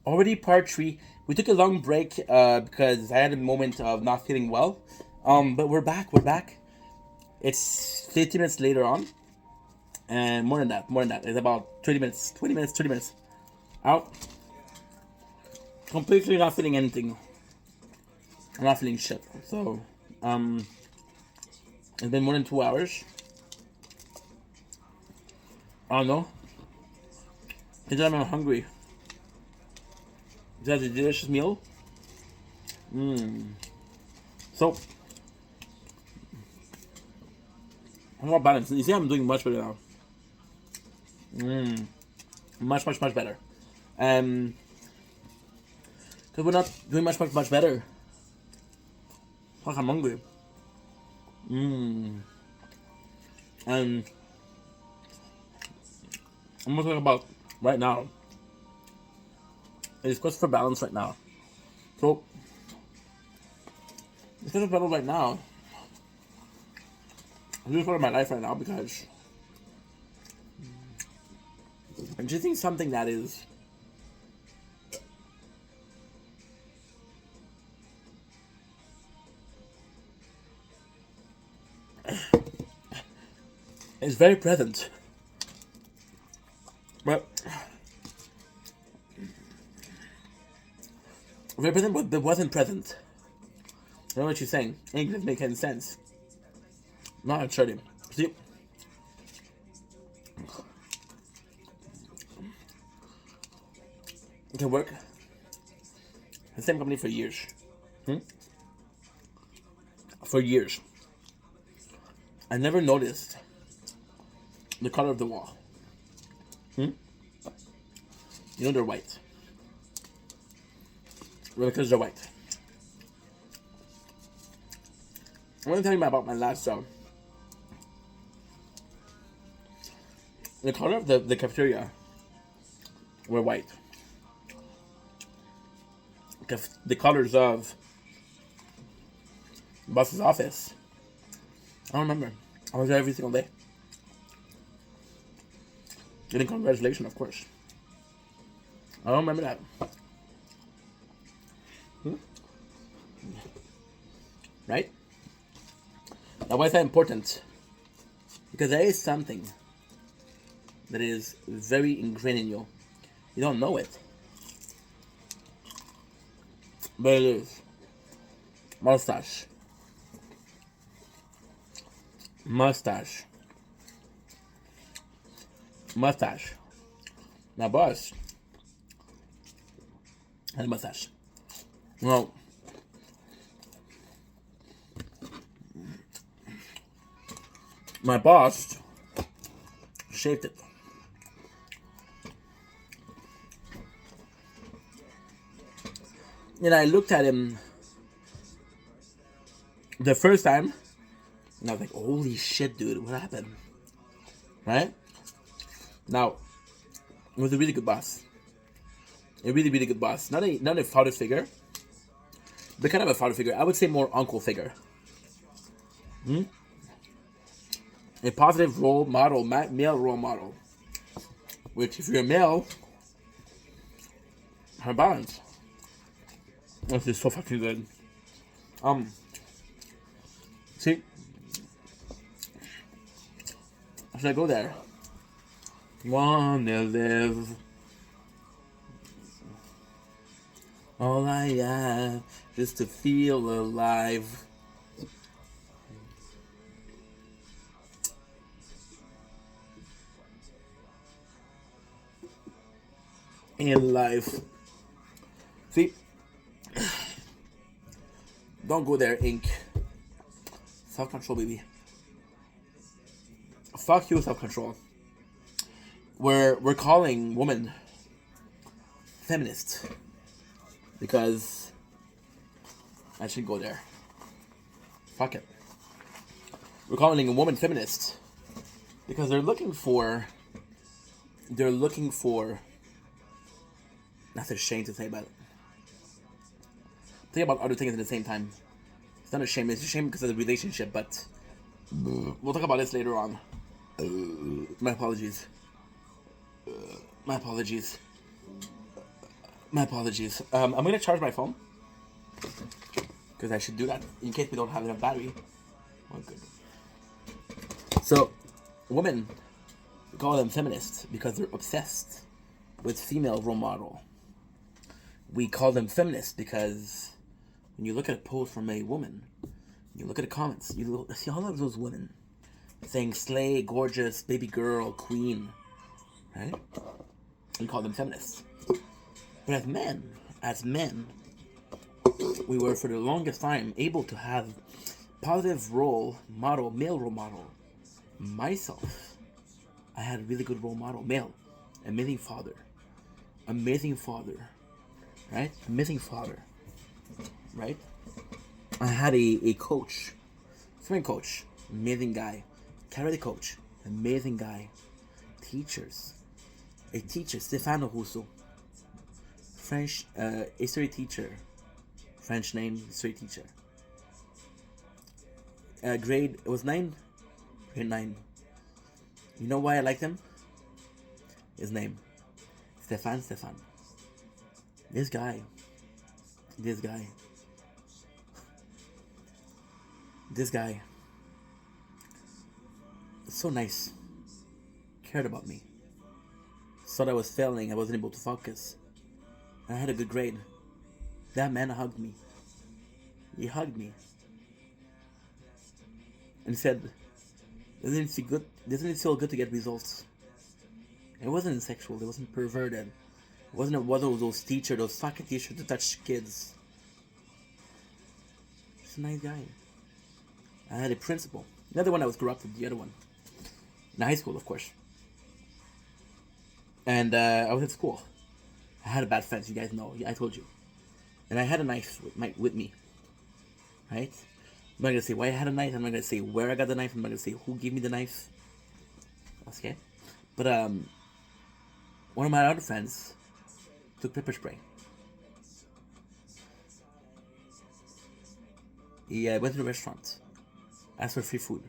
Already part three. We took a long break because I had a moment of not feeling well. But we're back. We're back. It's 50 minutes later on, and more than that. More than that. It's about 20 minutes. 20 minutes. 30 minutes. Out. Completely not feeling anything. I'm not feeling shit. So, it's been more than 2 hours. I don't know. It's I'm hungry. Is that a delicious meal? So, I'm more balanced. You see, I'm doing much better now. Much, much, much better. Because we're not doing much, much, much better. Fuck, I'm hungry. And I'm gonna talk about right now. It's quest for balance right now. So, it's quest for balance right now. I'm just part of my life right now because I'm choosing something that is very present. But very present, but that wasn't present. I know what you're saying. Ain't gonna make any sense. Not sure. See, I can work the same company for years. For years. I never noticed the color of the wall. You know they're white. Well, because they're white. I want to tell you about my last job. The color of the cafeteria were white. The colors of the boss's office. I don't remember. I was there every single day. Getting congratulations, of course. I don't remember that. Right? Now, why is that important? Because there is something that is very ingrained in you. You don't know it. But it is. Mustache. Mustache. Mustache. My boss had a mustache. Well, my boss shaved it. And I looked at him the first time, and I was like, holy shit, dude, what happened? Right? Now, it was a really good boss. A really, really good boss. Not a father figure, but kind of a father figure. I would say more uncle figure. A positive role model, male role model. Which, if you're a male, have balance. This is so fucking good. See? Should I go there? Wanna live. All I have just to feel alive. In life. See? Don't go there, Ink. Self-control, baby. Fuck you, self-control. We're calling women feminists because I should go there. Fuck it. We're calling a woman feminist because they're looking for. That's a shame to say, but think about other things at the same time. It's not a shame. It's a shame because of the relationship, but we'll talk about this later on. My apologies. My apologies. My apologies. I'm gonna charge my phone because I should do that in case we don't have enough battery. Oh, good. So, women, we call them feminists because they're obsessed with female role model. We call them feminists because when you look at a post from a woman, you look at the comments, you see all of those women saying slay, gorgeous, baby girl, queen, right? We call them feminists. But as men, we were for the longest time able to have positive role model, male role model. Myself, I had a really good role model, male, amazing father, right? Amazing father, right? I had a coach, swimming coach, amazing guy, karate coach, amazing guy, teachers, a teacher, Stefano Russo, French history teacher, French name, history teacher. Grade, it was 9, grade 9. You know why I liked him? His name, Stefan. This guy, this guy, so nice, cared about me. Thought I was failing, I wasn't able to focus. I had a good grade. That man hugged me. He hugged me. And said, doesn't it feel good? Doesn't it feel good to get results? It wasn't sexual, it wasn't perverted. It wasn't one of those teachers, those fucking teachers to touch kids. He's a nice guy. I had a principal. The other one I was corrupted, the other one. In high school, of course. And I was at school. I had a bad friend, you guys know. I told you. And I had a knife with me. Right? I'm not going to say why I had a knife. I'm not going to say where I got the knife. I'm not going to say who gave me the knife. Okay? But one of my other friends took pepper spray. He went to the restaurant. Asked for free food.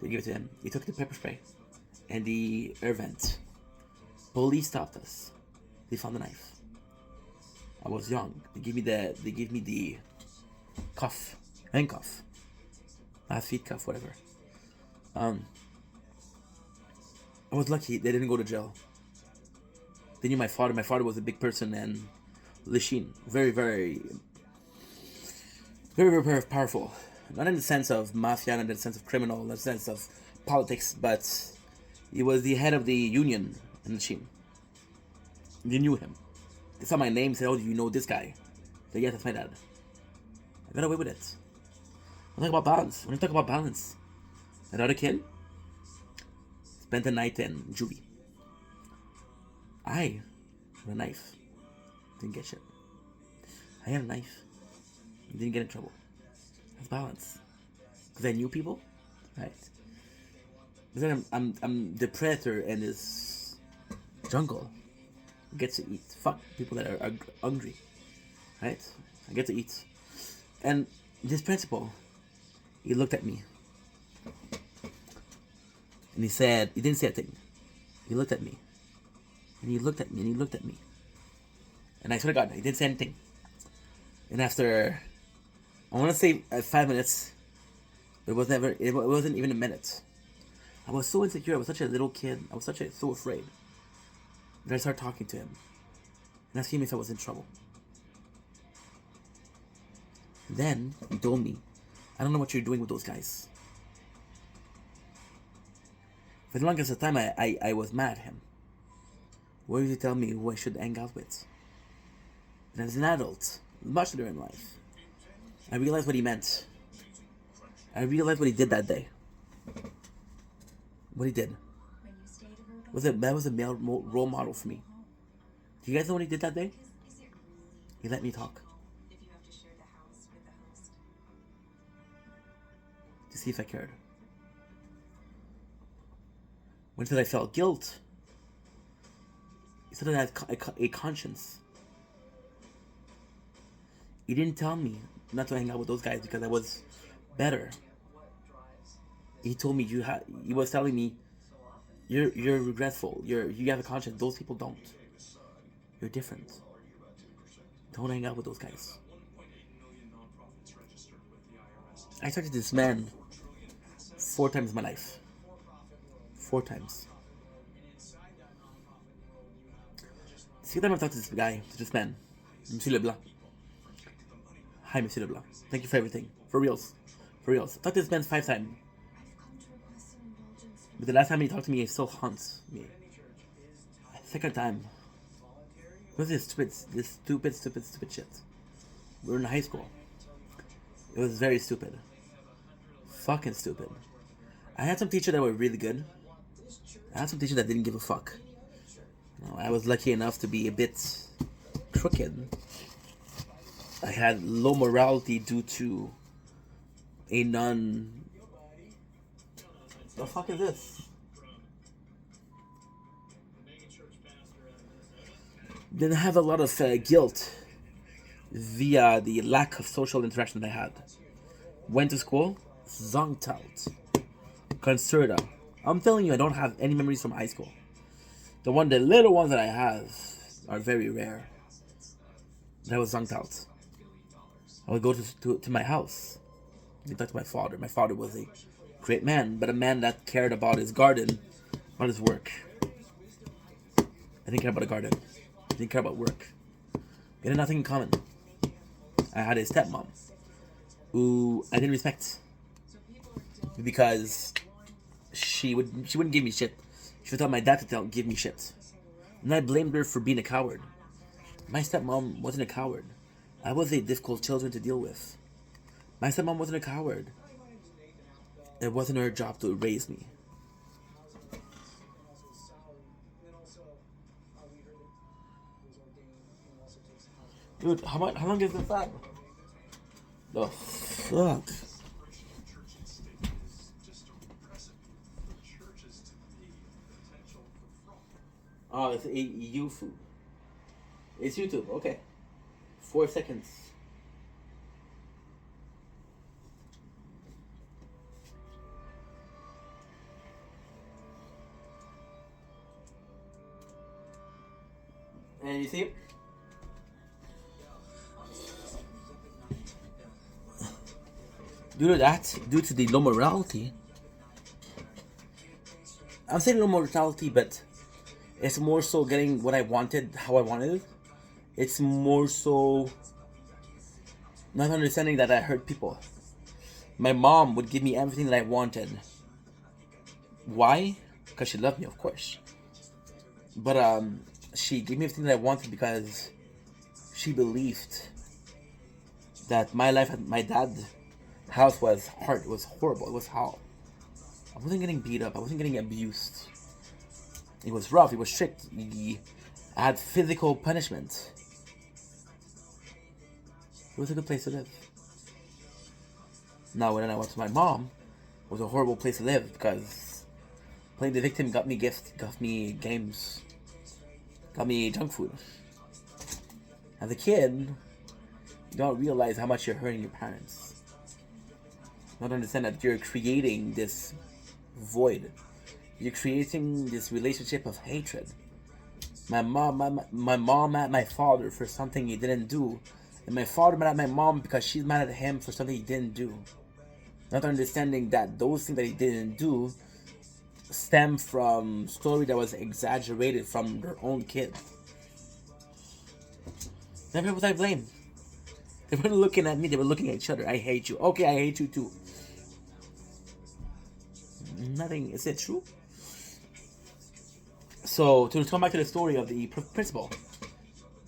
They gave it to him. He took the pepper spray. And the air vent. Police stopped us. They found the knife. I was young. They gave me the cuff. Handcuff. Last feet cuff, whatever. I was lucky they didn't go to jail. They knew my father. My father was a big person, and Lishin, very, very, very, very, very powerful. Not in the sense of mafia, not in the sense of criminal, not in the sense of politics, but he was the head of the union in Lishin. They knew him. They saw my name, said, "Oh, do you know this guy?" I said, "Yes, that's my dad." I got away with it. When I talk about balance, another kid spent the night in juvie. I had a knife. Didn't get shit. I had a knife. Didn't get in trouble. That's balance. Because I knew people, right? But then I'm the predator in this jungle. I get to eat. Fuck people that are hungry, right? I get to eat. And this principal, he looked at me. And he said, he didn't say a thing. He looked at me. And he looked at me, and he looked at me. And I swear to God, he didn't say anything. And after, I want to say 5 minutes, but it wasn't even a minute. I was so insecure, I was such a little kid, I was so afraid. That I started talking to him. And asking him if I was in trouble. Then, he told me, I don't know what you're doing with those guys. For the longest time, I was mad at him. Why did you tell me who I should hang out with? And as an adult, much later in life, I realized what he meant. I realized what he did that day. What he did. That was a male role model for me. Do you guys know what he did that day? He let me talk. To see if I cared. When he said I felt guilt, he said I had a conscience. He didn't tell me not to hang out with those guys because I was better. He told me he was telling me you're regretful. You have a conscience. Those people don't. You're different. Don't hang out with those guys. I talked to this man 4 times in my life. 4 times. The 5th time I've talked to this guy, to this man, Monsieur Leblanc. Hi, Monsieur Leblanc. Thank you for everything. For reals. For reals. I talked to this man 5 times. But the last time he talked to me, he still haunts me. 2nd time. What was this stupid shit? We were in high school. It was very stupid. Fucking stupid. I had some teachers that were really good. I had some teachers that didn't give a fuck. I was lucky enough to be a bit crooked. I had low morality due to a non... The fuck is this? Didn't have a lot of guilt via the lack of social interaction that I had. Went to school, zonked out. Concerta. I'm telling you, I don't have any memories from high school. The little ones that I have are very rare. But I was zonked out. I would go to my house. I talk to my father. My father was a great man, but a man that cared about his garden, about his work. I didn't care about a garden. I didn't care about work. We had nothing in common. I had a stepmom who I didn't respect because she wouldn't give me shit. She would tell my dad to give me shit, and I blamed her for being a coward. My stepmom wasn't a coward. I was a difficult children to deal with. My stepmom wasn't a coward. It wasn't her job to raise me. Dude, how long is this at? The fuck? Oh, it's YouTube. It's YouTube, okay. 4 seconds. And you see it? Due to the low morality, I'm saying low morality, but it's more so getting what I wanted, how I wanted it. It's more so not understanding that I hurt people. My mom would give me everything that I wanted. Why? Because she loved me, of course. But she gave me everything that I wanted because she believed that my life at my dad's house was hard. It was horrible. It was hell. I wasn't getting beat up. I wasn't getting abused. It was rough. It was strict. I had physical punishment. It was a good place to live. Now, when I went to my mom, it was a horrible place to live because playing the victim got me gifts, got me games, got me junk food. As a kid, you don't realize how much you're hurting your parents. You don't understand that you're creating this void. You're creating this relationship of hatred. My mom mad at my father for something he didn't do, and my father mad at my mom because she's mad at him for something he didn't do. Not understanding that those things that he didn't do stem from story that was exaggerated from their own kid. Never was I blamed. They weren't looking at me, they were looking at each other. I hate you. Okay, I hate you too. Nothing. Is it true? So, to come back to the story of the principal,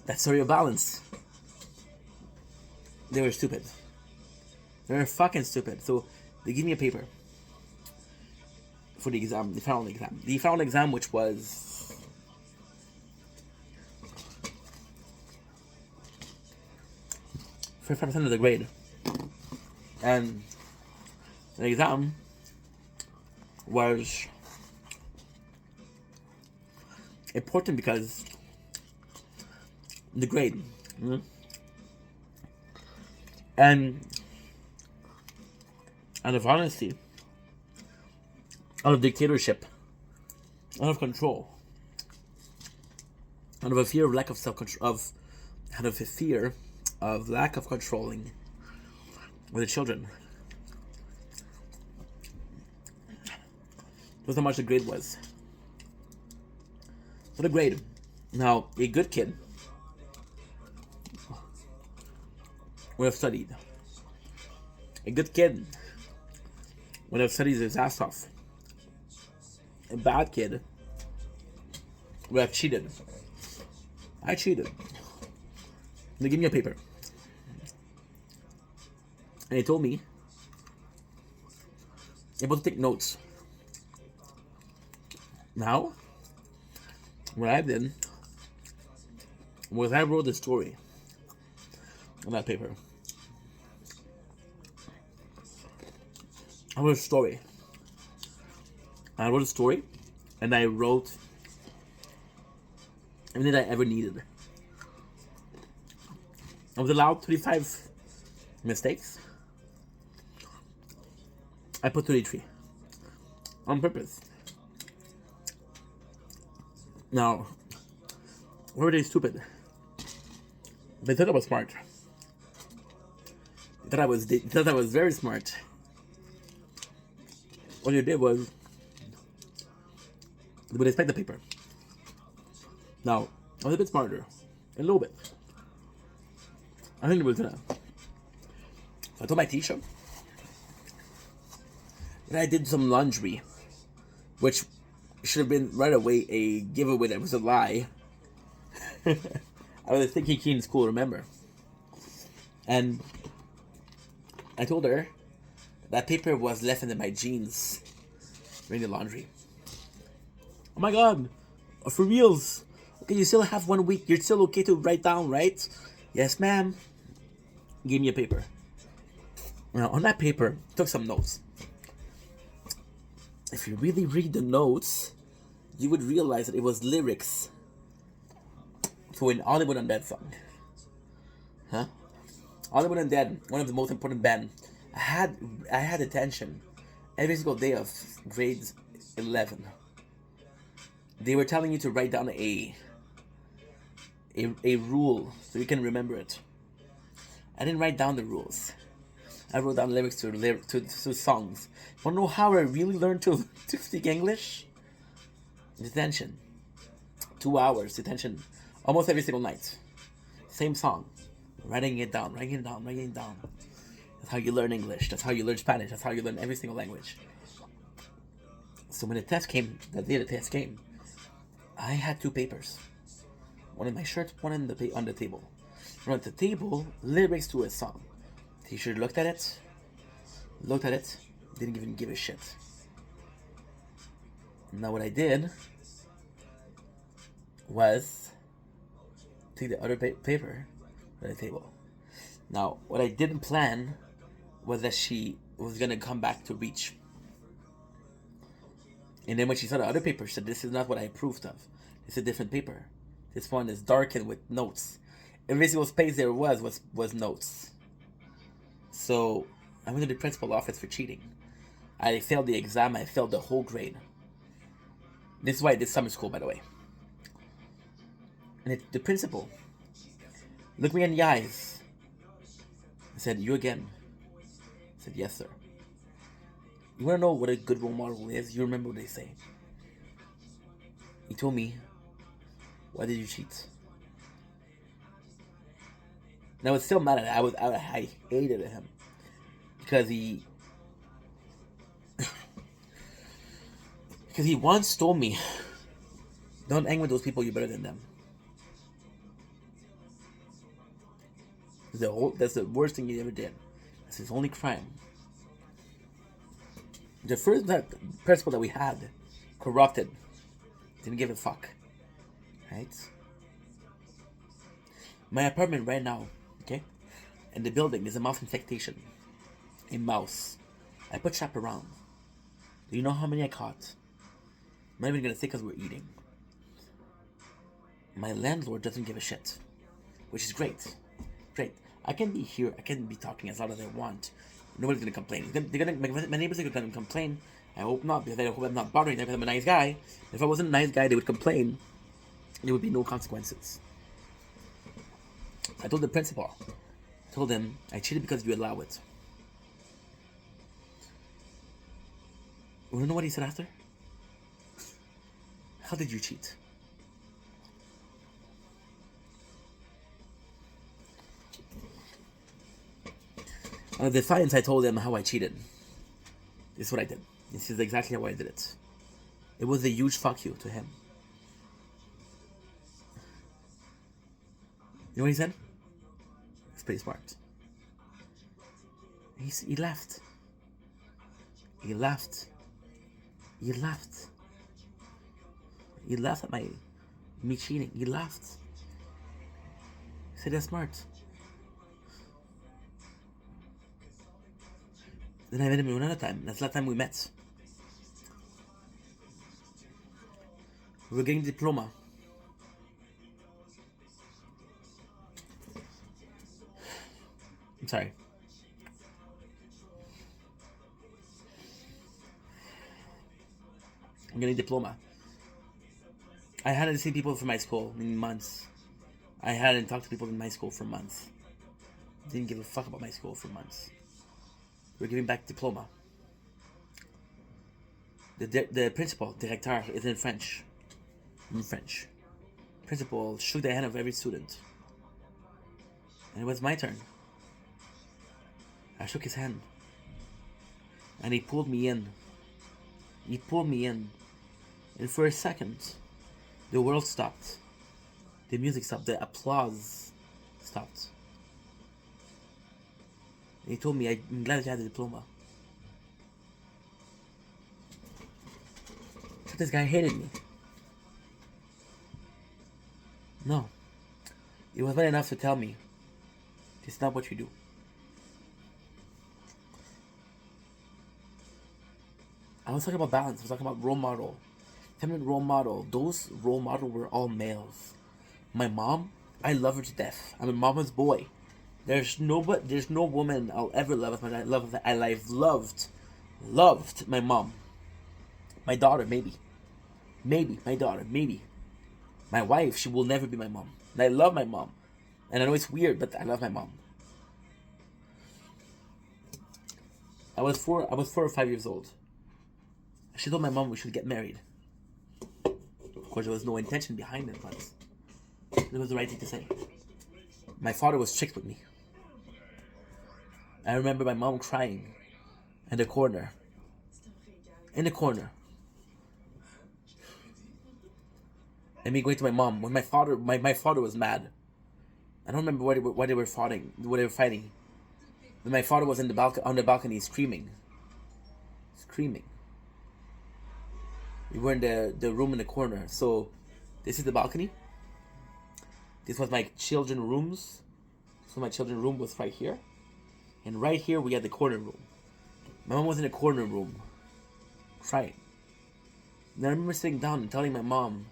that story of balance, they were stupid. They were fucking stupid. So, they give me a paper for the exam, the final exam. The final exam, which was for 5% of the grade. And the exam was important because the grade, and out of honesty, out of dictatorship, out of control, out of a fear of lack of self-control, out of a fear of lack of controlling with the children. That's how much the grade was. What a grade. Now, a good kid would have studied. A good kid would have studied his ass off. A bad kid would have cheated. I cheated. They gave me a paper. And they told me able to take notes. Now, what I did was I wrote the story on that paper. I wrote a story. And I wrote everything that I ever needed. I was allowed 35 mistakes. I put 33 on purpose. Now, were they stupid? They thought I was smart. They thought I was very smart. What they did was they would inspect the paper. Now, I was a bit smarter, a little bit. I think it was gonna. I told my teacher that I did some laundry, which should have been right away a giveaway that was a lie. I was a thinking kid in school, remember? And I told her that paper was left in my jeans during the laundry. Oh my god, for reals? Okay, you still have 1 week. You're still okay to write down, right? Yes, ma'am. Gave me a paper. Now, on that paper, took some notes. If you really read the notes, you would realize that it was lyrics to an Hollywood Undead song. Huh? Hollywood Undead, one of the most important band. I had attention every single day of grade 11. They were telling you to write down a rule so you can remember it. I didn't write down the rules. I wrote down lyrics to songs. Want to know how I really learned to speak English? Detention. 2 hours detention, almost every single night. Same song. Writing it down. That's how you learn English. That's how you learn Spanish. That's how you learn every single language. So when the test came, I had 2 papers. One in my shirt, one on the table. One at the table, lyrics to a song. Teacher looked at it, didn't even give a shit. Now what I did was take the other paper on the table. Now what I didn't plan was that she was gonna come back to reach. And then when she saw the other paper, she said, "This is not what I approved of. It's a different paper. This one is darkened with notes. Every single space there was notes." So I went to the principal office for cheating. I failed the exam. I failed the whole grade. This is why I did summer school, by the way. And the principal looked me in the eyes and said, "You again?" I said, "Yes, sir." You want to know what a good role model is? You remember what they say. He told me, "Why did you cheat?" And I was still mad at it. I hated him because he once told me, "Don't hang with those people. You're better than them." That's the worst thing he ever did. That's his only crime. The first principal that we had, corrupted, didn't give a fuck, right? My apartment right now, okay, and the building is a mouse infestation. A mouse. I put trap around. Do you know how many I caught? I'm not even gonna say because we're eating. My landlord doesn't give a shit, which is great. Great. I can be here. I can be talking as loud as I want. Nobody's gonna complain. My neighbors are gonna complain. I hope not, because I hope I'm not bothering them because I'm a nice guy. If I wasn't a nice guy, they would complain. there would be no consequences. I told the principal, I told him, I cheated because you allow it. You wanna know what he said after? How did you cheat? On the defiance, I told him how I cheated. This is what I did. This is exactly how I did it. It was a huge fuck you to him. You know what he said? It's pretty smart. He left. He left. He left. He laughed at me cheating. He laughed. He said that's smart. Then I met him another time. That's the last time we met. We were getting a diploma. I'm sorry. I'm getting a diploma. I hadn't seen people from my school in months. I hadn't talked to people in my school for months. Didn't give a fuck about my school for months. We're giving back diploma. The principal, directeur, is in French. In French. Principal shook the hand of every student. And it was my turn. I shook his hand. And he pulled me in. He pulled me in. And for a second, the world stopped. The music stopped. The applause stopped. And he told me, I'm glad you had the diploma. But this guy hated me. No. It was not enough to tell me, it's not what you do. I was talking about balance. I was talking about role model. Feminine role model. Those role models were all males. My mom, I love her to death. I'm a mama's boy. There's no woman I'll ever love as much as I've loved my mom. My daughter, maybe. Maybe, my daughter, maybe. My wife, she will never be my mom. And I love my mom. And I know it's weird, but I love my mom. I was 4 or 5 years old. She told my mom we should get married. Of course, there was no intention behind it, but it was the right thing to say. My father was strict with me. I remember my mom crying in the corner. In the corner. And me going to my mom when my father was mad. I don't remember why they were fighting. But my father was on the balcony screaming. We were in the room in the corner. So this is the balcony. This was my children's rooms. So my children's room was right here. And right here we had the corner room. My mom was in the corner room, crying. And I remember sitting down and telling my mom,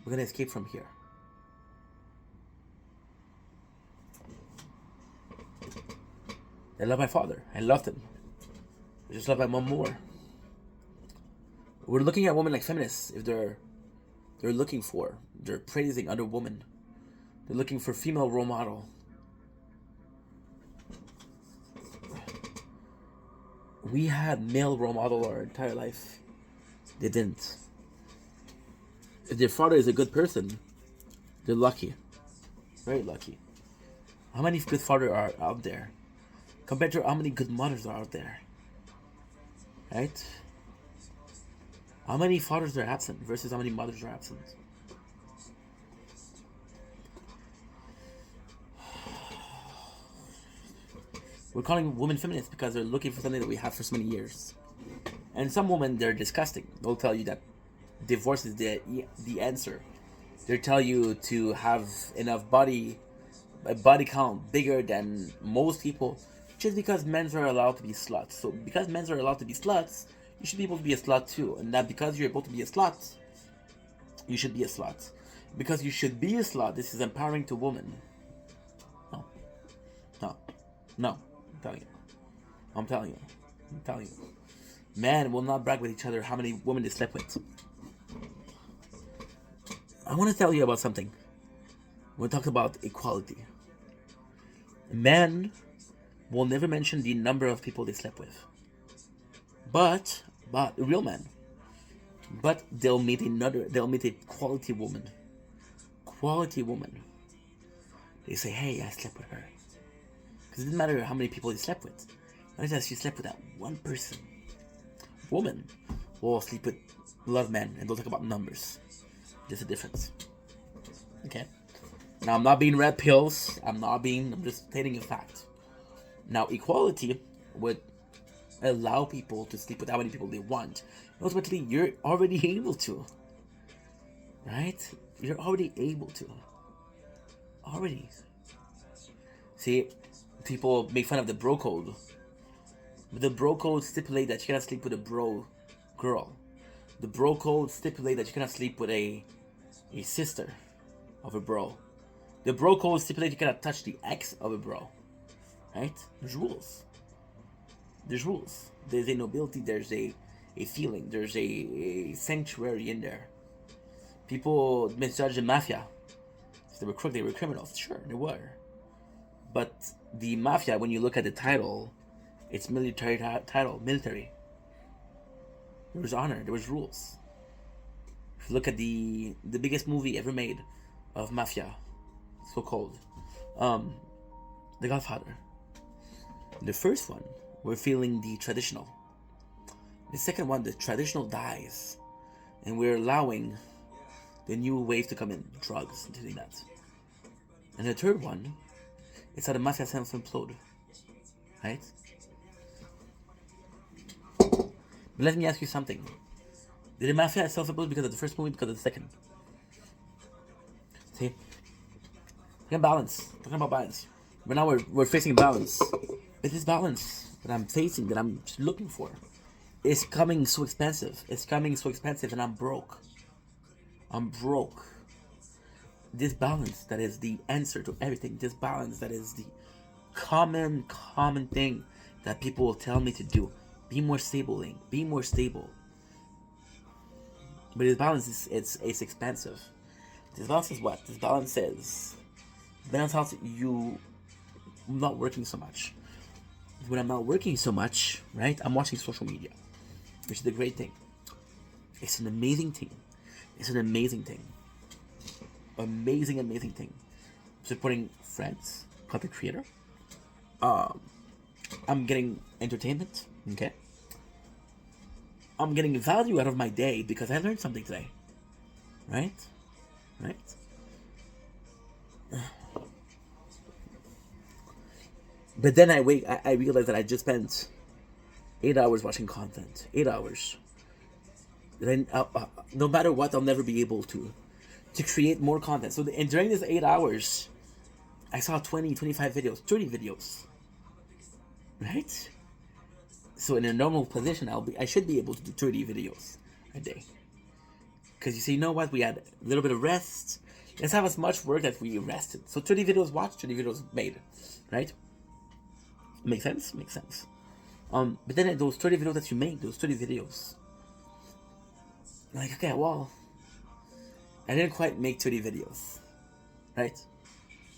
we're gonna escape from here. I love my father. I loved him. I just love my mom more. We're looking at women like feminists if they're praising other women. They're looking for female role model. We had male role model our entire life. They didn't. If their father is a good person, they're lucky. Very lucky. How many good fathers are out there? Compared to how many good mothers are out there? Right? How many fathers are absent versus how many mothers are absent? We're calling women feminists because they're looking for something that we have for so many years. And some women, they're disgusting. They'll tell you that divorce is the answer. They'll tell you to have enough a body count bigger than most people, just because men are allowed to be sluts. So because men are allowed to be sluts, you should be able to be a slut too. And that because you're able to be a slut, you should be a slut. Because you should be a slut, this is empowering to women. No. I'm telling you. Men will not brag with each other how many women they slept with. I want to tell you about something. When we talk about equality, men will never mention the number of people they slept with. But real men. But they'll meet a quality woman. Quality woman. They say, hey, I slept with her. Because it doesn't matter how many people they slept with. Not just you slept with that one person. Woman will sleep with a lot of men and they'll talk about numbers. There's a difference. Okay? Now I'm not being red pills. I'm just stating a fact. Now equality would allow people to sleep with how many people they want. Ultimately, you're already able to. Right? You're already able to. Already. See, people make fun of the bro code. But the bro code stipulate that you cannot sleep with a bro girl. The bro code stipulate that you cannot sleep with a sister of a bro. The bro code stipulate you cannot touch the ex of a bro. Right? There's rules. There's rules. There's a nobility, there's a feeling, there's a sanctuary in there. People misjudge the mafia. If they were crooked, they were criminals. Sure, they were. But the mafia, when you look at the title, it's military title, military. There was honor, there was rules. If you look at the biggest movie ever made of mafia, so called, The Godfather. The first one, we're feeling the traditional. The second one, the traditional dies, and we're allowing the new wave to come in, drugs, and things like that. And the third one, it's how the mafia self-implode, right? But let me ask you something. Did the mafia self-implode because of the first movie, because of the second? See? Talking about balance. But now we're facing balance. But this balance that I'm facing, that I'm looking for, is coming so expensive. It's coming so expensive and I'm broke. This balance that is the answer to everything. This balance that is the common thing that people will tell me to do. Be more stable, Link. Be more stable. But this balance it's expensive. This balance is what? This balance is how you not working so much. When I'm not working so much, right? I'm watching social media, which is a great thing. It's an amazing thing. Amazing thing. Supporting friends, content creator. I'm getting entertainment. Okay. I'm getting value out of my day because I learned something today. Right? But then I realized that I just spent 8 hours watching content. 8 hours. Then no matter what, I'll never be able to create more content. So and during these 8 hours, I saw 20, 25 videos, 30 videos. Right? So in a normal position, I should be able to do 30 videos a day. Because you say, you know what? We had a little bit of rest. Let's have as much work as we rested. So 30 videos watched, 30 videos made. Right? Makes sense? But then those 30 videos that you made, those 30 videos, like, okay, well, I didn't quite make 30 videos, right?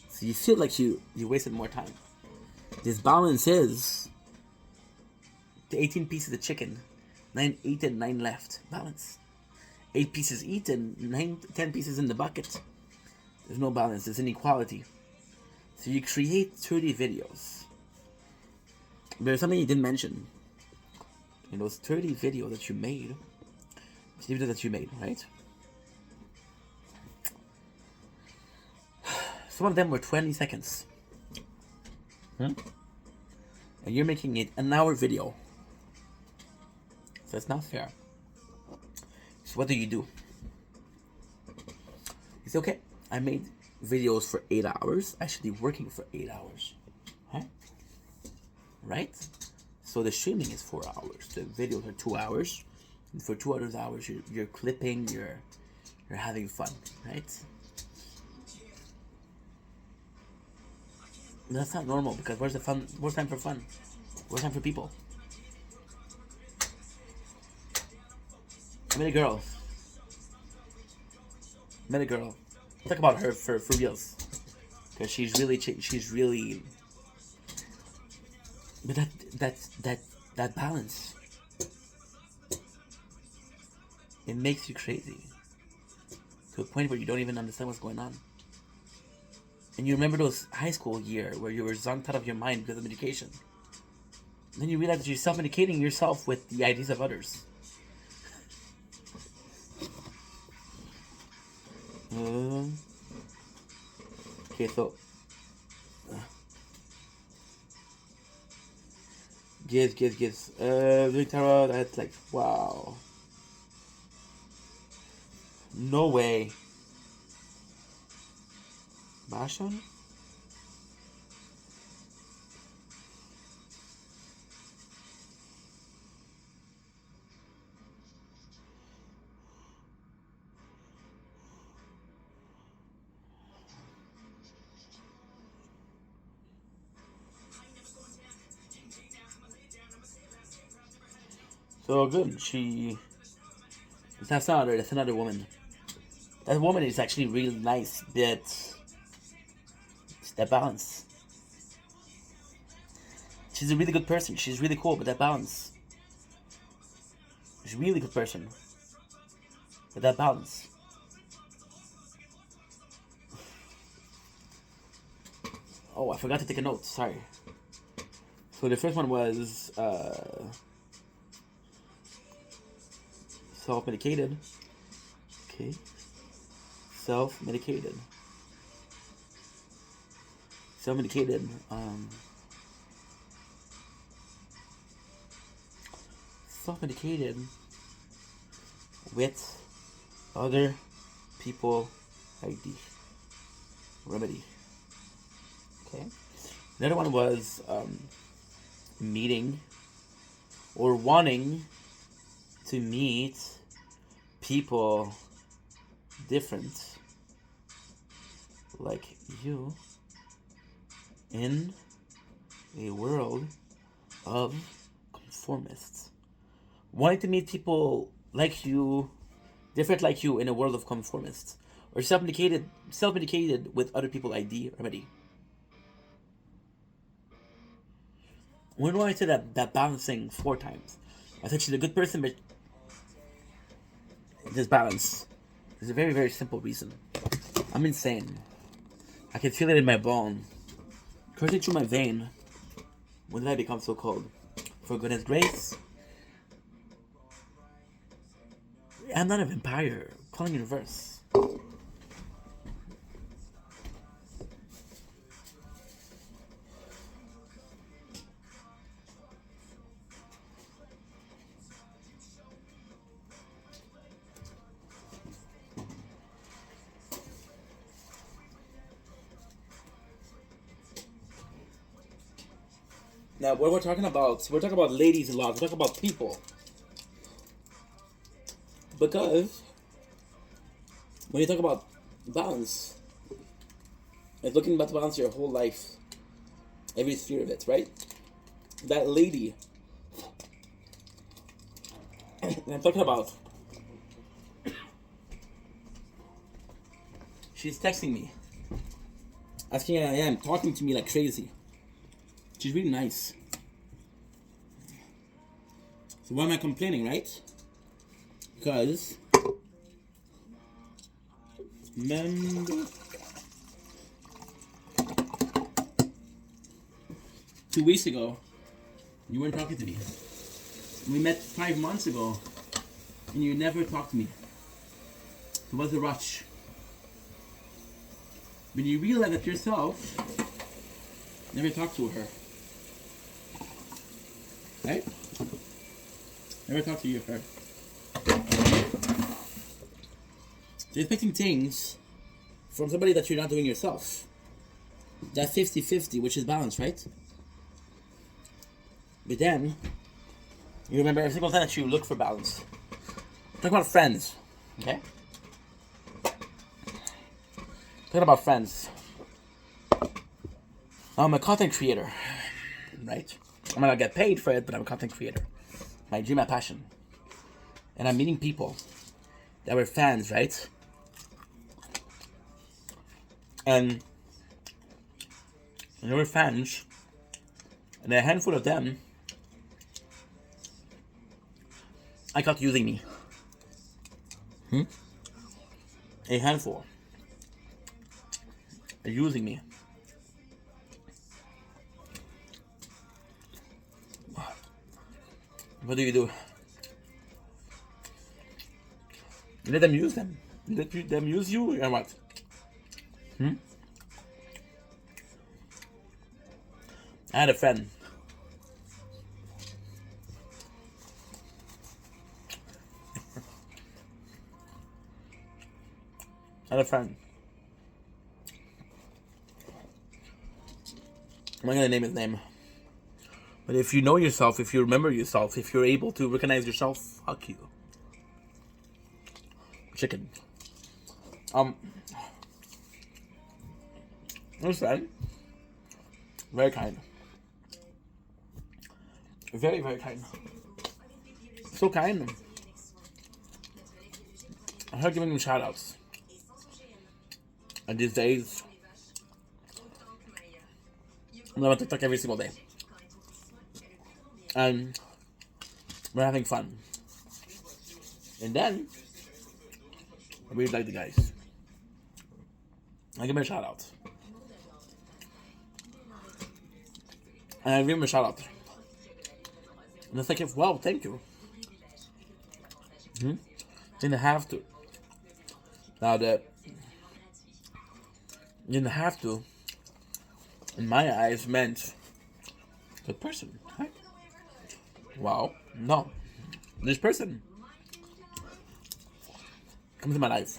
So you feel like you wasted more time. This balance is the 18 pieces of chicken, 9 eaten, 9 left. Balance. 8 pieces eaten, 10 pieces in the bucket. There's no balance. There's inequality. So you create 30 videos. There's something you didn't mention. In those 30 videos that you made, right? Some of them were 20 seconds. And you're making it an hour video. So it's not fair. So what do? You say, okay, I made videos for 8 hours. I should be working for 8 hours. Huh? Right? So the streaming is 4 hours. The videos are 2 hours. And for 2 other hours, you're clipping, you're having fun, right? That's not normal because where's the fun? Where's time for fun? Where's time for people? I met a girl. met a girl. Talk about her for reals, because she's really. But that balance, it makes you crazy to a point where you don't even understand what's going on. And you remember those high school year where you were zonked out of your mind because of medication. And then you realize that you're self-medicating yourself with the ideas of others. Okay, so gives. Doing tarot, that's like, wow. No way. Bashon? So good. That's not her. That's another woman. That woman is actually really nice, but it's that balance. She's a really good person. She's really cool, but that balance. She's a really good person, but that balance. Oh, I forgot to take a note. Sorry. So the first one was self-medicated. Okay. Self-medicated. Self-medicated. Self-medicated with other people ID. Remedy. Okay. Another one was meeting or wanting to meet people different like you in a world of conformists. Wanting to meet people like you, different like you in a world of conformists. Or self-medicated with other people ID remedy. When do I say that balancing 4 times? I said she's a good person, but there's balance. There's a very, very simple reason. I'm insane. I can feel it in my bone. Coursing through my vein. When did I become so cold? For goodness grace. I'm not a vampire. Calling in reverse. Now, what we're talking about ladies a lot. We're talking about people. Because when you talk about balance, it's looking about to balance your whole life, every sphere of it, right? That lady, and I'm talking about, she's texting me, asking how I am, talking to me like crazy. She's really nice. So why am I complaining, right? Because remember 2 weeks ago you weren't talking to me. We met 5 months ago and you never talked to me. It was a rush. When you realize that yourself, never talked to her. Right? Never talked to her. You're expecting things from somebody that you're not doing yourself. That 50-50, which is balance, right? But then, you remember every single time that you look for balance. Talk about friends, okay? Talking about friends. I'm a content creator, right? I might not get paid for it, but I'm a content creator. My dream, my passion. And I'm meeting people that were fans, right? And there were fans, and a handful of them I caught using me. A handful are using me. What do? You let them use them. You let them use you, or what? I had a friend. I'm not gonna name his name. But if you know yourself, if you remember yourself, if you're able to recognize yourself, fuck you. Chicken. This friend, very kind. Very, very kind. So kind. I heard giving him shout outs. And these days, I'm on TikTok every single day. And we're having fun. And then, I really like the guys. I give him a shout out. And I give him a shout out. And it's like, well, thank you. Didn't have to. Now that didn't have to, in my eyes, meant good person, right? Well, no. This person comes in my life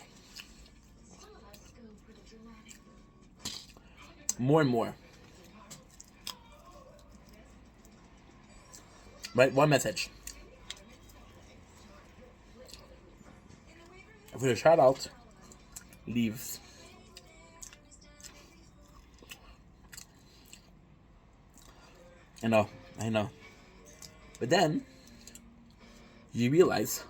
more and more. Right? One message. If we shout out, leaves. I know. But then, you realize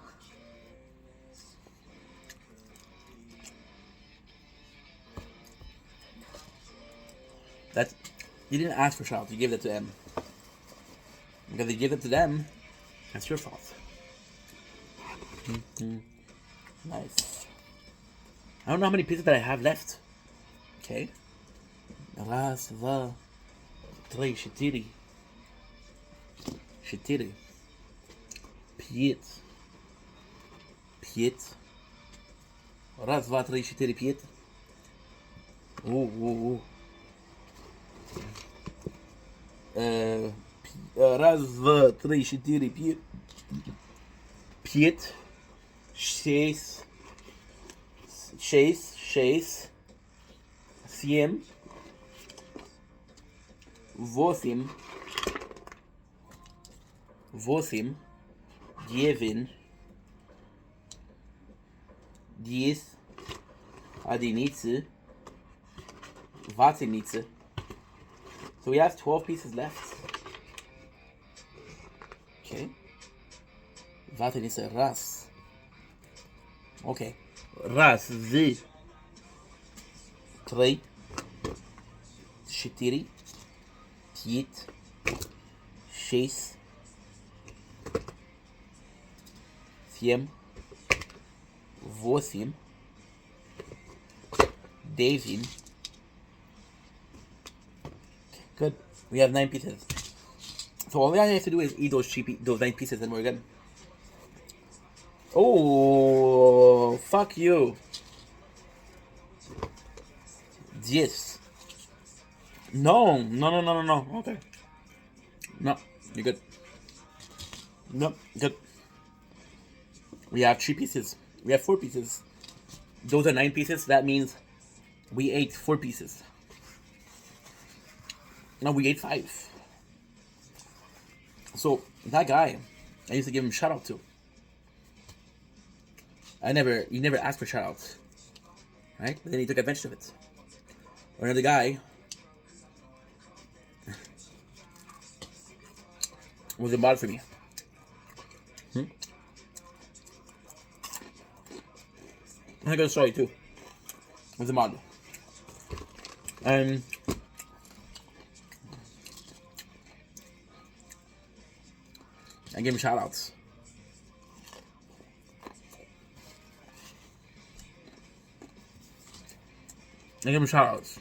that you didn't ask for shout out, you gave it to them. Because you gave it to them, that's your fault. Nice. I don't know how many pieces that I have left. Okay. Raz, dva, trei, четыре. Четыре. Пять. Пять. Раз, два, три, четыре, пять. Раз, два, три, четыре, пять. Пять. Шесть. Шесть. Семь. Восемь. 9, 10, одиницы, 20. So we have 12 pieces left. Okay. 20 раз. Okay. Раз, два, три, четыре, пять, шесть, 7, 8, 9. Good. We have 9 pieces. So all I have to do is eat those 9 pieces and we're good. Oh, fuck you. Yes. No. Okay. No, you're good. No, good. We have 3 pieces. We have 4 pieces. Those are 9 pieces. That means we ate 4 pieces. No, we ate 5. So that guy, I used to give him shout out to. You never asked for shout outs. Right? But then he took advantage of it. Or another guy was a mod for me. I got a story too. With a mod. And I give him shout outs. I give him shout outs.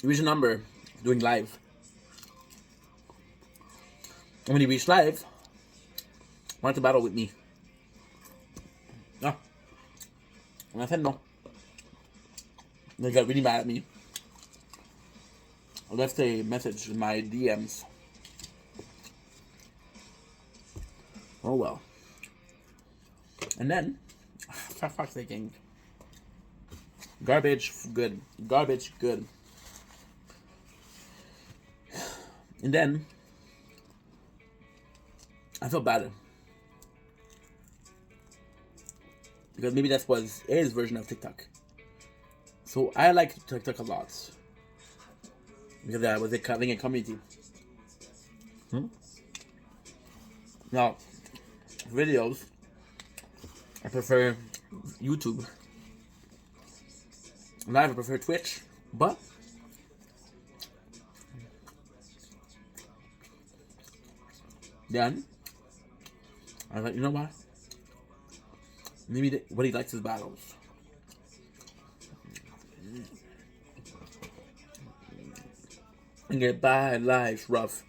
He reached a number doing live. And when he reached live, wanted to battle with me. No. And I said no. They got really mad at me. I left a message in my DMs. Oh well. And then, for fuck's sake, gang. Garbage, good. Garbage, good. And then, I felt bad. Because maybe that was his version of TikTok. So I like TikTok a lot. Because I was having a community. Now, videos, I prefer YouTube. Live, I prefer Twitch. But then I was like, you know what? Maybe what he likes is battles. And get by life rough.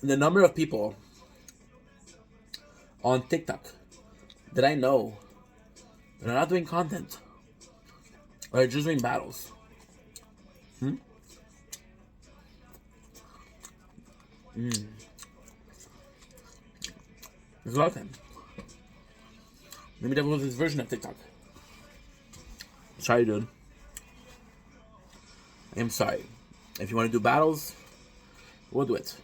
The number of people on TikTok that I know that are not doing content or just doing battles. There's a lot of them. Maybe that was his version of TikTok. Sorry, dude. I am sorry. If you want to do battles, we'll do it.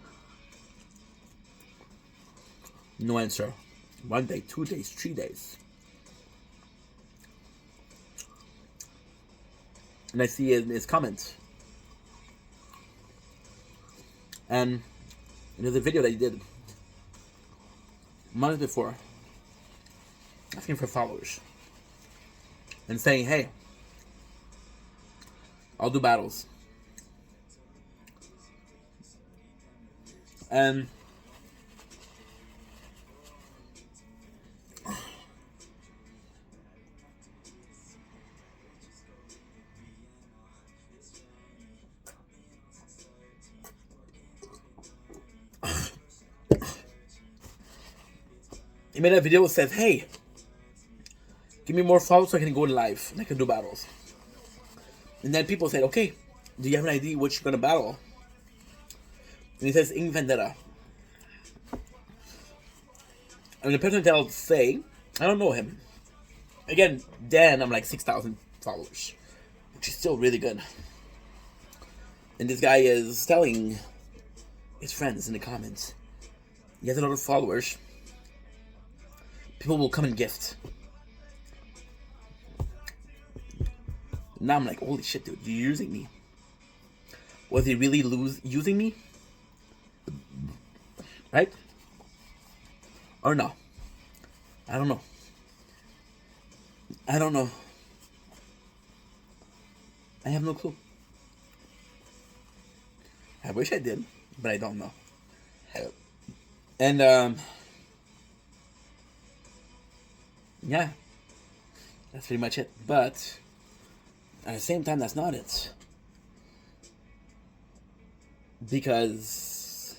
No answer. 1 day, 2 days, 3 days. And I see his comments. And there's a video that he did months before, asking for followers and saying, hey, I'll do battles. And he made a video that says, hey, give me more followers so I can go live and I can do battles. And then people said, okay, do you have an idea what you're going to battle? And he says, Ing Vendetta. And the person will say, I don't know him. Again, Dan, I'm like 6,000 followers, which is still really good. And this guy is telling his friends in the comments, he has a lot of followers. People will come and gift. Now I'm like, holy shit, dude, you're using me. Was he really using me? Right? Or no? I don't know. I don't know. I have no clue. I wish I did, but I don't know. And yeah, that's pretty much it. But at the same time, that's not it. Because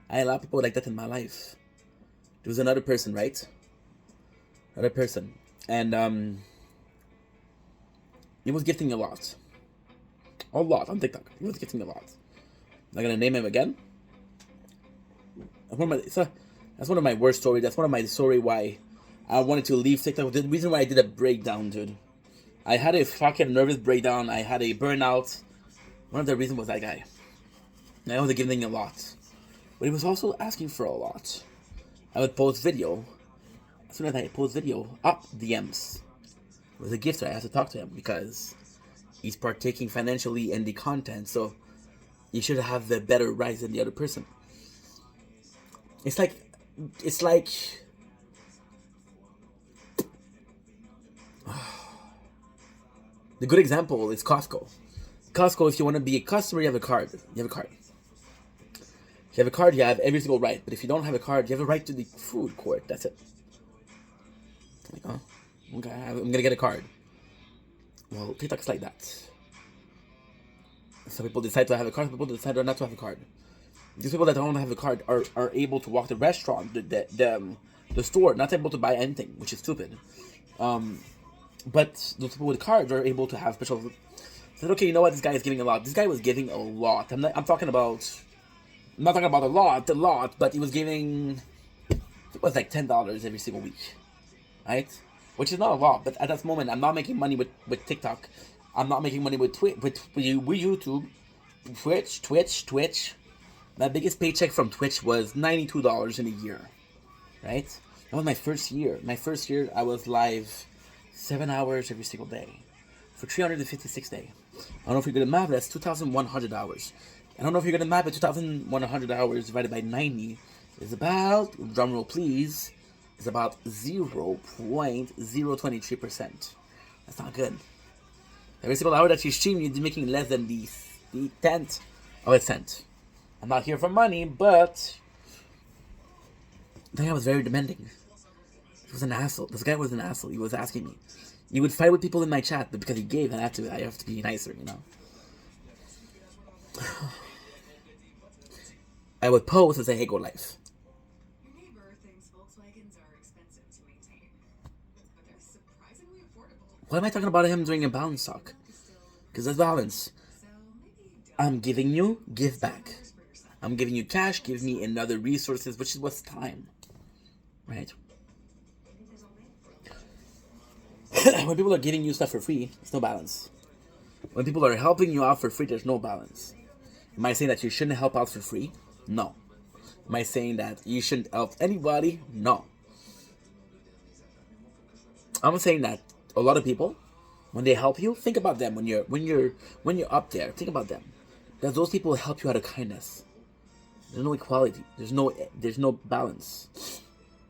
I had a lot of people like that in my life. There was another person, right? Another person. And he was gifting a lot. A lot on TikTok. He was gifting a lot. I'm not gonna name him again. That's one of my worst stories. That's one of my story why I wanted to leave TikTok. The reason why I did a breakdown, dude. I had a fucking nervous breakdown. I had a burnout. One of the reasons was that guy. I was giving a lot. But he was also asking for a lot. I would post video. As soon as I post video, up DMs. It was a gift. I had to talk to him because he's partaking financially in the content. So he should have the better rights than the other person. It's like the good example is Costco. Costco, if you want to be a customer, you have a card. You have a card. If you have a card, you have every single right. But if you don't have a card, you have a right to the food court. That's it. Like, oh, okay, I'm gonna get a card. Well, TikTok's like that. Some people decide to have a card, some people decide not to have a card. These people that don't have a card are able to walk the restaurant, the store, not able to buy anything, which is stupid. But those people with cards are able to have special. Said, okay, you know what? This guy is giving a lot. This guy was giving a lot. I'm not talking about a lot, but he was giving. It was like $10 every single week, right? Which is not a lot, but at that moment, I'm not making money with TikTok. I'm not making money with YouTube, Twitch. My biggest paycheck from Twitch was $92 in a year, right? That was my first year. My first year, I was live 7 hours every single day for 356 days. I don't know if you're gonna map it. That's 2,100 hours. I don't know if you're gonna map it. 2,100 hours divided by 90 is about, drumroll please, is about 0.023%. That's not good. Every single hour that you stream, you're making less than the tenth of a cent. I'm not here for money, but the guy was very demanding. He was an asshole. This guy was an asshole. He was asking me. He would fight with people in my chat, but because he gave, I have to be nicer, you know. I would post and say, "Hey, go life." Your neighbor thinks Volkswagens are expensive to maintain, but they're surprisingly affordable. Why am I talking about him doing a balance talk? Because that's balance. I'm giving you, give back. I'm giving you cash, give me another resources, which is what's time. Right? When people are giving you stuff for free, there's no balance. When people are helping you out for free, there's no balance. Am I saying that you shouldn't help out for free? No. Am I saying that you shouldn't help anybody? No. I'm saying that a lot of people, when they help you, think about them when you're up there. Think about them. That those people help you out of kindness. There's no equality. There's no balance.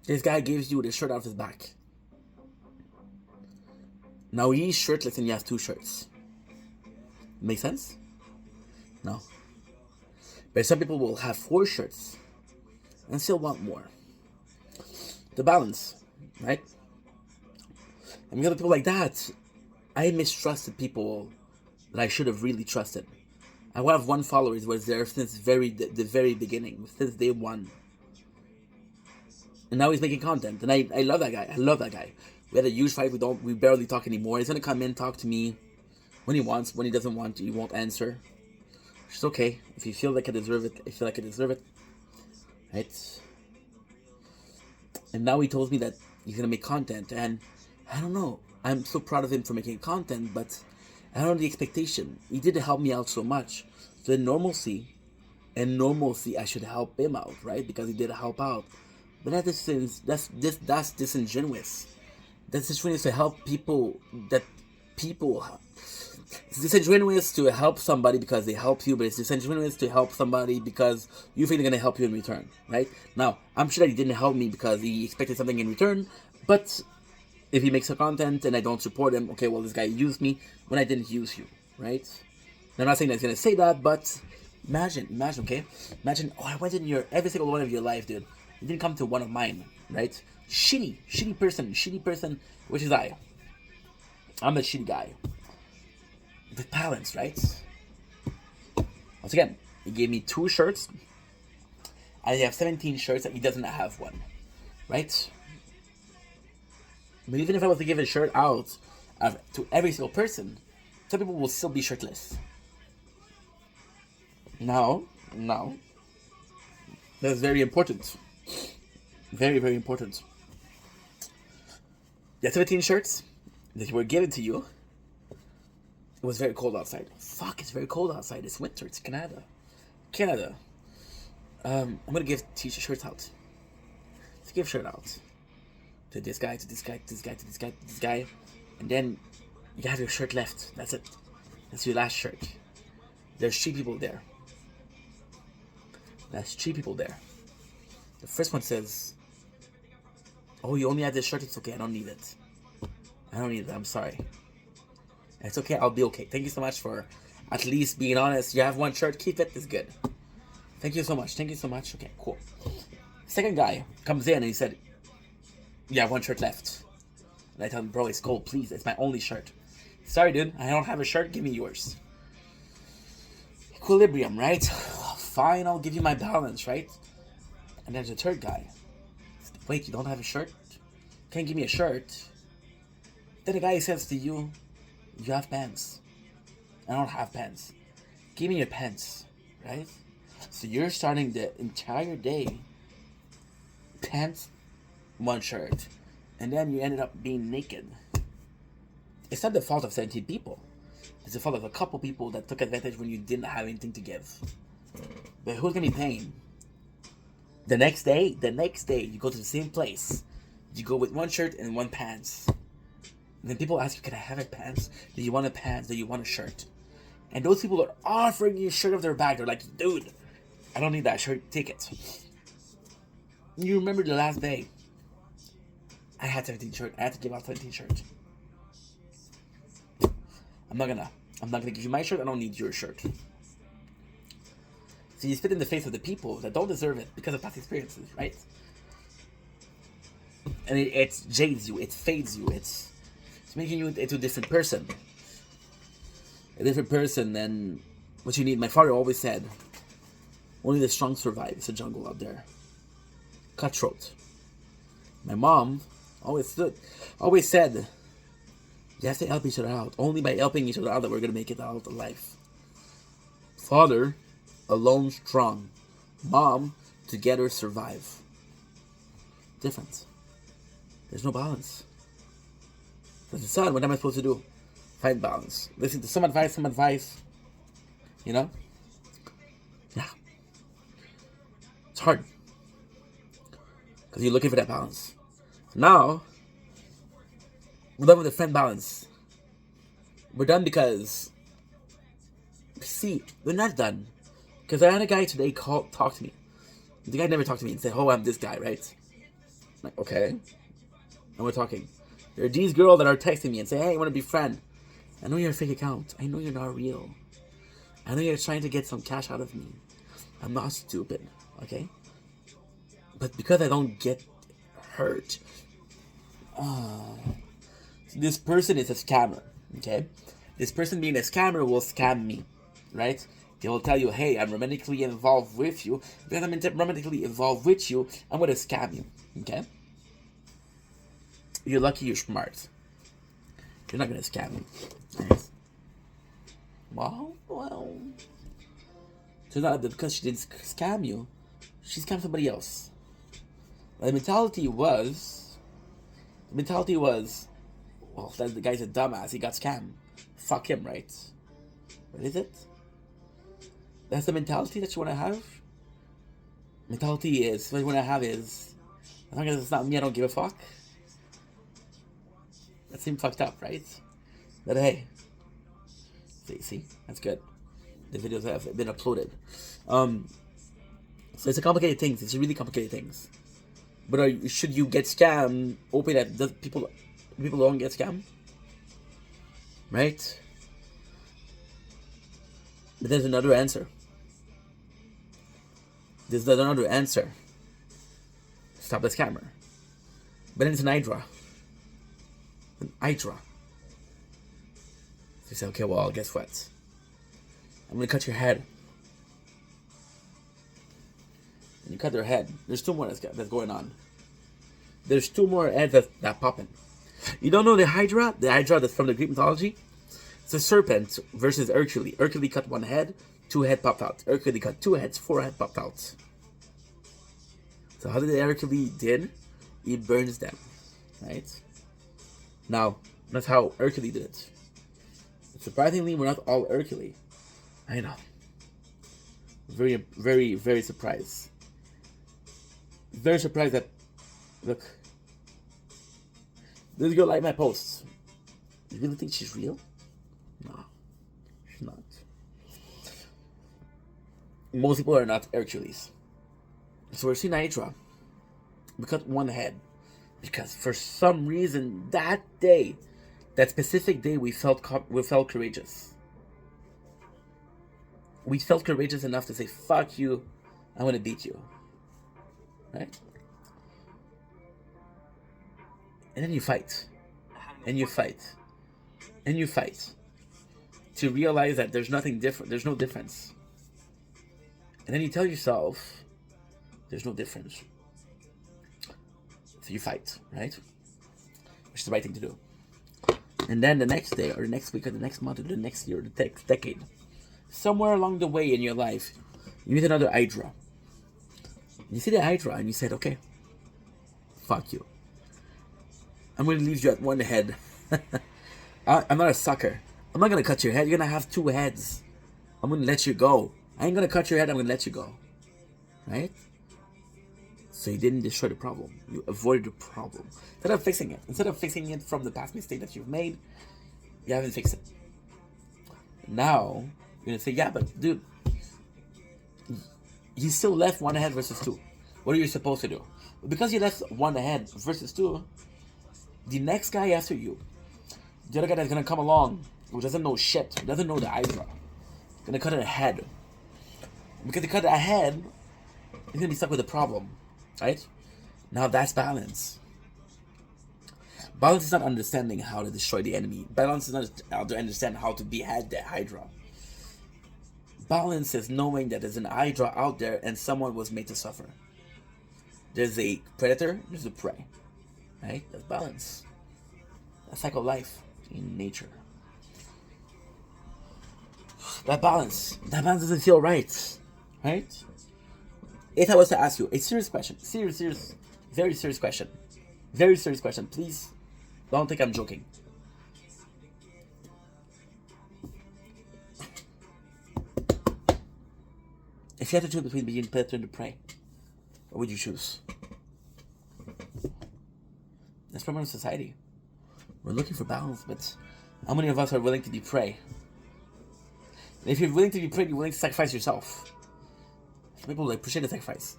This guy gives you the shirt off his back. Now he's shirtless and he has 2 shirts. Make sense? No. But some people will have 4 shirts and still want more. The balance, right? And we have people like that. I mistrusted people that I should have really trusted. I have 1 follower who was there since the very beginning, since day 1. And now he's making content, and I love that guy. We had a huge fight. We barely talk anymore. He's gonna come in, talk to me when he wants. When he doesn't want to, he won't answer. It's okay. If you feel like I deserve it, right? And now he told me that he's gonna make content, and I don't know. I'm so proud of him for making content, but I don't know the expectation. He did help me out so much. So in normalcy, I should help him out, right? Because he did help out. But that's disingenuous. That's disingenuous to help people. It's disingenuous to help somebody because they help you, but it's disingenuous to help somebody because you think they're gonna help you in return, right? Now, I'm sure that he didn't help me because he expected something in return, but if he makes a content and I don't support him, okay, well, this guy used me when I didn't use you, right? I'm not saying that he's gonna say that, but imagine, okay? Imagine, I went in every single one of your life, dude. You didn't come to one of mine, right? Shitty person, which is I. I'm the shitty guy. With balance, right? Once again, he gave me 2 shirts. I have 17 shirts that he doesn't have one, right? But even if I was to give a shirt out to every single person, some people will still be shirtless. Now, that's very important. Very, very important. The 17 shirts that were given to you. It was very cold outside. Fuck, it's very cold outside. It's winter. It's Canada. I'm gonna give t-shirts out. Let's give shirt out to this guy, to this guy, to this guy, to this guy, to this guy, and then you have your shirt left. That's it. That's your last shirt. There's 3 people there. That's 3 people there. The first one says, "Oh, you only have this shirt. It's okay. I don't need it. I don't need it. I'm sorry. It's okay. I'll be okay. Thank you so much for at least being honest. You have one shirt. Keep it. It's good. Thank you so much. Thank you so much. Okay, cool." Second guy comes in and he said, "You have one shirt left." And I tell him, "Bro, it's cold. Please. It's my only shirt." "Sorry, dude. I don't have a shirt. Give me yours." Equilibrium, right? Fine, I'll give you my balance, right? And there's a third guy. "Wait, you don't have a shirt? Can't give me a shirt?" Then the guy says to you, "You have pants. I don't have pants. Give me your pants," right? So you're starting the entire day, pants, one shirt, and then you ended up being naked. It's not the fault of 17 people. It's the fault of a couple people that took advantage when you didn't have anything to give. But who's gonna be paying? The next day, you go to the same place. You go with one shirt and one pants. And then people ask you, "Can I have a pants? Do you want a pants? Do you want a shirt?" And those people are offering you a shirt of their bag. They're like, "Dude, I don't need that shirt. Take it." You remember the last day. I had 17 shirts. I had to give out 17 shirts. I'm not gonna give you my shirt. I don't need your shirt. So you spit in the face of the people that don't deserve it because of past experiences, right? And it jades you, it fades you, it's making you into a different person. A different person than what you need. My father always said, "Only the strong survive. It's a jungle out there." Cutthroat. My mom always said, "You have to help each other out. Only by helping each other out that we're gonna make it out alive." Father, alone strong. Mom, together survive. Different. There's no balance. As a son, what am I supposed to do? Find balance. Listen to some advice. You know? Yeah. It's hard. Because you're looking for that balance. Now, we're done with the friend balance. We're done because, see, we're not done. Because I had a guy today talk to me. The guy never talked to me and said, "Oh, I'm this guy," right? I'm like, okay. And we're talking. There are these girls that are texting me and say, "Hey, I want to be friend. I know you're a fake account. I know you're not real. I know you're trying to get some cash out of me. I'm not stupid, okay? But because I don't get hurt, this person is a scammer, okay? This person being a scammer will scam me, right? They will tell you, "Hey, I'm romantically involved with you. Because I'm romantically involved with you, I'm going to scam you," okay? You're lucky you're smart. You're not going to scam me. Right? Well. Turns out that because she didn't scam you, she scammed somebody else. But the mentality was, well, that the guy's a dumbass. He got scammed. Fuck him, right? What is it? That's the mentality that you want to have? Mentality is, what you want to have is, as long as it's not me, I don't give a fuck. That seemed fucked up, right? But hey, see, that's good. The videos have been uploaded. So it's a complicated thing. It's really complicated things. But should you get scammed, hoping that people don't get scammed? Right? But there's another answer. Stop the scammer. But then it's an Hydra. So you say, "Okay, well, guess what? I'm gonna cut your head." And you cut their head. There's two more that's going on. There's two more heads that popping. You don't know the Hydra? The Hydra that's from the Greek mythology? It's a serpent versus Hercules. Hercules cut one head, 2 heads popped out. Hercules cut 2 heads, 4 heads popped out. So how did Hercules did? He burns them, right? Now, that's how Hercules did it. Surprisingly, we're not all Hercules. I know. Very, very, very surprised. Very surprised that, look, this girl liked my posts. You really think she's real? No, she's not. Most people are not Hercules. So we're seeing Hydra. We cut one head because for some reason that day, that specific day, we felt courageous. We felt courageous enough to say, "Fuck you, I'm gonna beat you." Right? And then you fight, and you fight, and you fight, to realize that there's nothing different. There's no difference. And then you tell yourself, "There's no difference." So you fight, right? Which is the right thing to do. And then the next day, or the next week, or the next month, or the next year, or the next decade, somewhere along the way in your life, you meet another Hydra. You see the Hydra, and you said, "Okay, fuck you. I'm going to leave you at one head." I'm not a sucker. I'm not going to cut your head. You're going to have two heads. I'm going to let you go. I ain't going to cut your head. I'm going to let you go. Right? So you didn't destroy the problem. You avoided the problem. Instead of fixing it from the past mistake that you've made, you haven't fixed it. Now, you're going to say, "Yeah, but dude, you still left one ahead versus two. What are you supposed to do?" Because you left one ahead versus two, the next guy after you, the other guy that's going to come along, who doesn't know shit, who doesn't know the Hydra, going to cut it ahead. Because they cut it ahead, he's going to be stuck with the problem. Right? Now that's balance. Balance is not understanding how to destroy the enemy. Balance is not how to understand how to behead the Hydra. Balance is knowing that there's an Hydra out there and someone was made to suffer. There's a predator, there's a prey. Right? That's balance. That's like a life in nature. That balance doesn't feel right. Right? If I was to ask you a serious question, very serious question, please don't think I'm joking. If you had to choose between being predator and the prey, what would you choose? That's problem in society. We're looking for balance, but how many of us are willing to be prey? And if you're willing to be prey, you're willing to sacrifice yourself. Some people will appreciate the sacrifice.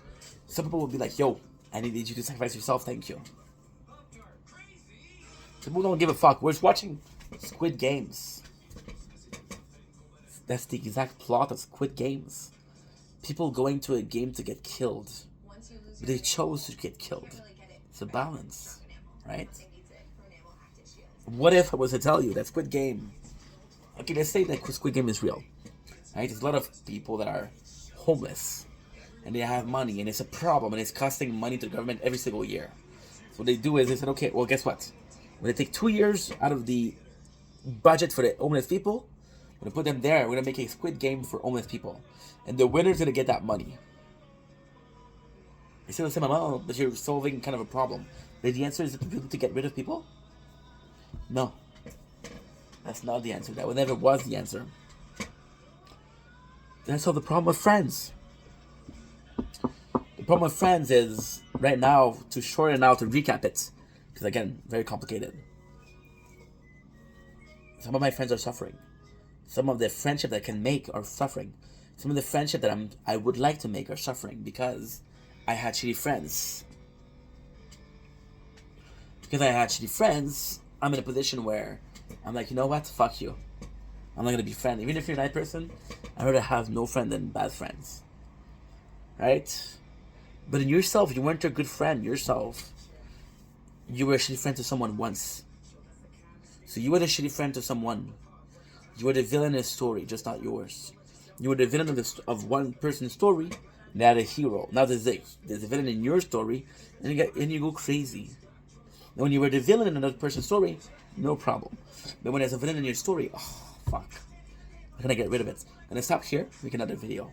Some people will be like, "Yo, I needed you to sacrifice yourself, thank you." Some people don't give a fuck. We're just watching Squid Games. That's the exact plot of Squid Games. People going to a game to get killed. But they chose to get killed. It's a balance, right? What if I was to tell you that Squid Game... Okay, let's say that Squid Game is real. Right? There's a lot of people that are homeless. And they have money, and it's a problem, and it's costing money to the government every single year. So what they do is they said, "Okay, well, guess what? We're going to take 2 years out of the budget for the homeless people. We're going to put them there. We're going to make a Squid Game for homeless people. And the winner's going to get that money." They say, "Oh, but you're solving kind of a problem." But the answer is to get rid of people? No. That's not the answer. That never was the answer. That's all the problem with Friends. The problem with Friends is, right now, to shorten out, to recap it, because again, very complicated. Some of my friends are suffering. Some of the friendship that I can make are suffering. Some of the friendship that I would like to make are suffering because I had shitty friends. Because I had shitty friends, I'm in a position where I'm like, "You know what? Fuck you. I'm not going to be friend. Even if you're a nice person, I'd rather have no friend than bad friends." Right? But in yourself, you weren't a good friend. Yourself, you were a shitty friend to someone once. So you were the shitty friend to someone. You were the villain in a story, just not yours. You were the villain of one person's story, not a hero. Now there's a villain in your story, and you go crazy. And when you were the villain in another person's story, no problem. But when there's a villain in your story, oh fuck, I'm gonna get rid of it. I'm gonna stop here, make another video.